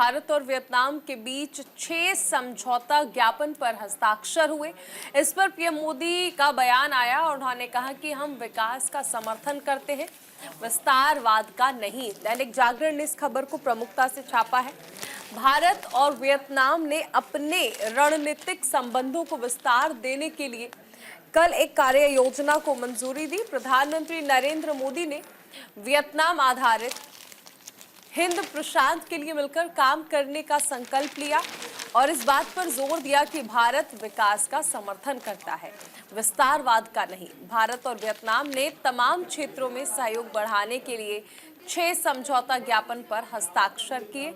भारत और वियतनाम के बीच 6 समझौता ज्ञापन पर हस्ताक्षर हुए। इस पर पीएम मोदी का बयान आया और उन्होंने कहा कि हम विकास का समर्थन करते हैं, विस्तारवाद का नहीं। दैनिक जागरण ने इस खबर को प्रमुखता से छापा है। भारत और वियतनाम ने अपने रणनीतिक संबंधों को विस्तार देने के लिए कल एक कार्य योजना को मंजूरी दी। प्रधानमंत्री नरेंद्र मोदी ने वियतनाम आधारित हिंद प्रशांत के लिए मिलकर काम करने का संकल्प लिया और इस बात पर जोर दिया कि भारत विकास का समर्थन करता है, विस्तारवाद का नहीं। भारत और वियतनाम ने तमाम क्षेत्रों में सहयोग बढ़ाने के लिए 6 समझौता ज्ञापन पर हस्ताक्षर किए।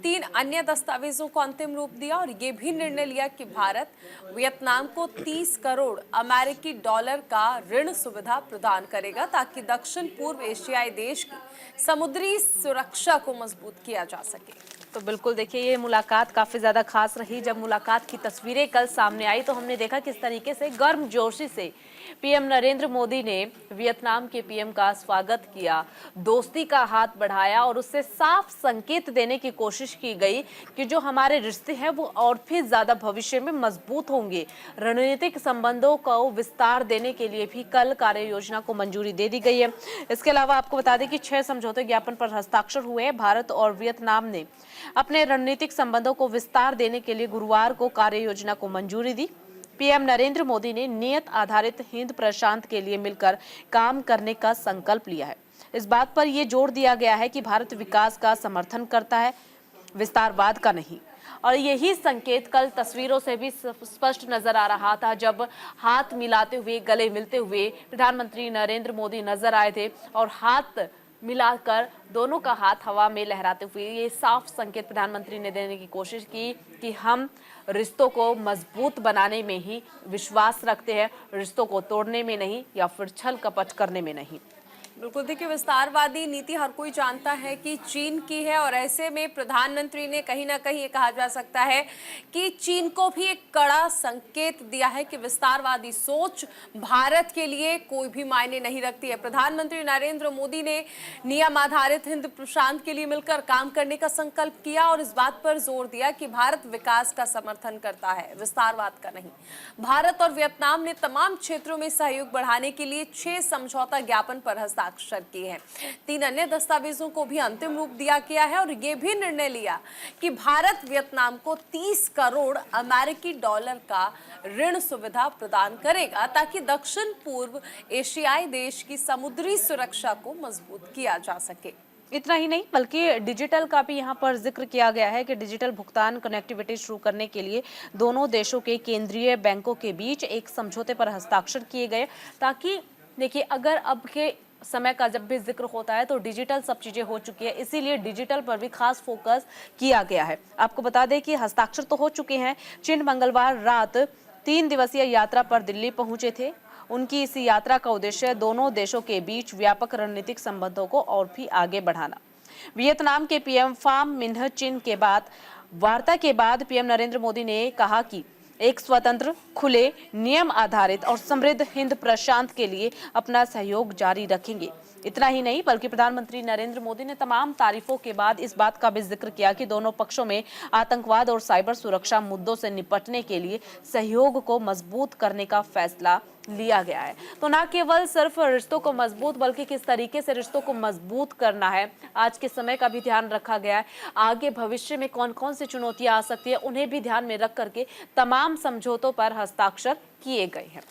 3 अन्य दस्तावेजों को अंतिम रूप दिया और ये भी निर्णय लिया कि भारत वियतनाम को 30 करोड़ अमेरिकी डॉलर का ऋण सुविधा प्रदान करेगा ताकि दक्षिण पूर्व एशियाई देश की समुद्री सुरक्षा को मजबूत किया जा सके। तो बिल्कुल देखिए, ये मुलाकात काफ़ी ज़्यादा खास रही। जब मुलाकात की तस्वीरें कल सामने आई तो हमने देखा किस तरीके से गर्मजोशी से पीएम नरेंद्र मोदी ने वियतनाम के पीएम का स्वागत किया, दोस्ती का हाथ बढ़ाया और उससे साफ संकेत देने की कोशिश की गई कि जो हमारे रिश्ते हैं वो और भी ज़्यादा भविष्य में मजबूत होंगे। रणनीतिक संबंधों को विस्तार देने के लिए भी कल कार्य योजना को मंजूरी दे दी गई है। इसके अलावा आपको बता दें कि 6 समझौते ज्ञापन पर हस्ताक्षर हुए हैं। भारत और वियतनाम ने अपने रणनीतिक संबंधों को विस्तार देने के लिए गुरुवार को कार्य योजना को मंजूरी दी। पीएम नरेंद्र मोदी ने नियत आधारित हिंद प्रशांत के लिए मिलकर काम करने का संकल्प लिया है। इस बात पर यह जोर दिया गया है कि भारत विकास का समर्थन करता है, विस्तारवाद का नहीं। और यही संकेत कल तस्वीरों से भी स्पष्ट नजर आ रहा था जब हाथ मिलाते हुए, गले मिलते हुए प्रधानमंत्री नरेंद्र मोदी नजर आए थे और हाथ मिलाकर दोनों का हाथ हवा में लहराते हुए ये साफ संकेत प्रधानमंत्री ने देने की कोशिश की कि हम रिश्तों को मजबूत बनाने में ही विश्वास रखते हैं, रिश्तों को तोड़ने में नहीं या फिर छल कपट करने में नहीं। बिल्कुल, देखिए विस्तारवादी नीति हर कोई जानता है कि चीन की है और ऐसे में प्रधानमंत्री ने कहीं ना कहीं ये कहा जा सकता है कि चीन को भी एक कड़ा संकेत दिया है कि विस्तारवादी सोच भारत के लिए कोई भी मायने नहीं रखती है। प्रधानमंत्री नरेंद्र मोदी ने नियम आधारित हिंद प्रशांत के लिए मिलकर काम करने का संकल्प किया और इस बात पर जोर दिया कि भारत विकास का समर्थन करता है, विस्तारवाद का नहीं। भारत और वियतनाम ने तमाम क्षेत्रों में सहयोग बढ़ाने के लिए 6 समझौता ज्ञापन पर हस्ताक्षर किए हैं। 3 अन्य दस्तावेजों को भी अंतिम रूप दिया गया है और यह भी निर्णय लिया कि भारत वियतनाम को 30 करोड़ अमेरिकी डॉलर का ऋण सुविधा प्रदान करेगा ताकि दक्षिण पूर्व एशियाई देश की समुद्री सुरक्षा को मजबूत किया जा सके। इतना ही नहीं बल्कि डिजिटल का भी यहाँ पर जिक्र किया गया है कि डिजिटल भुगतान कनेक्टिविटी शुरू करने के लिए दोनों देशों के केंद्रीय बैंकों के बीच एक समझौते पर हस्ताक्षर किए गए ताकि देखिए, अगर अब के समय का जब भी जिक्र होता है तो डिजिटल सब चीजें हो चुकी है, इसीलिए डिजिटल पर भी खास फोकस किया गया है। आपको बता दें कि हस्ताक्षर तो हो चुके हैं। चीन मंगलवार रात 3 दिवसीय यात्रा पर दिल्ली पहुंचे थे। उनकी इस यात्रा का उद्देश्य दोनों देशों के बीच व्यापक रणनीतिक संबंधों को और भी आगे बढ़ाना। वियतनाम के पीएम फाम मिन्ह चिन के बाद वार्ता के बाद पीएम नरेंद्र मोदी ने कहा कि एक स्वतंत्र, खुले, नियम आधारित और समृद्ध हिंद प्रशांत के लिए अपना सहयोग जारी रखेंगे। इतना ही नहीं बल्कि प्रधानमंत्री नरेंद्र मोदी ने तमाम तारीफों के बाद इस बात का भी जिक्र किया कि दोनों पक्षों में आतंकवाद और साइबर सुरक्षा मुद्दों से निपटने के लिए सहयोग को मजबूत करने का फैसला लिया गया है। तो न केवल सिर्फ रिश्तों को मजबूत बल्कि किस तरीके से रिश्तों को मजबूत करना है, आज के समय का भी ध्यान रखा गया है। आगे भविष्य में कौन कौन सी चुनौतियां आ सकती है उन्हें भी ध्यान में रख करके तमाम समझौतों पर हस्ताक्षर किए गए हैं।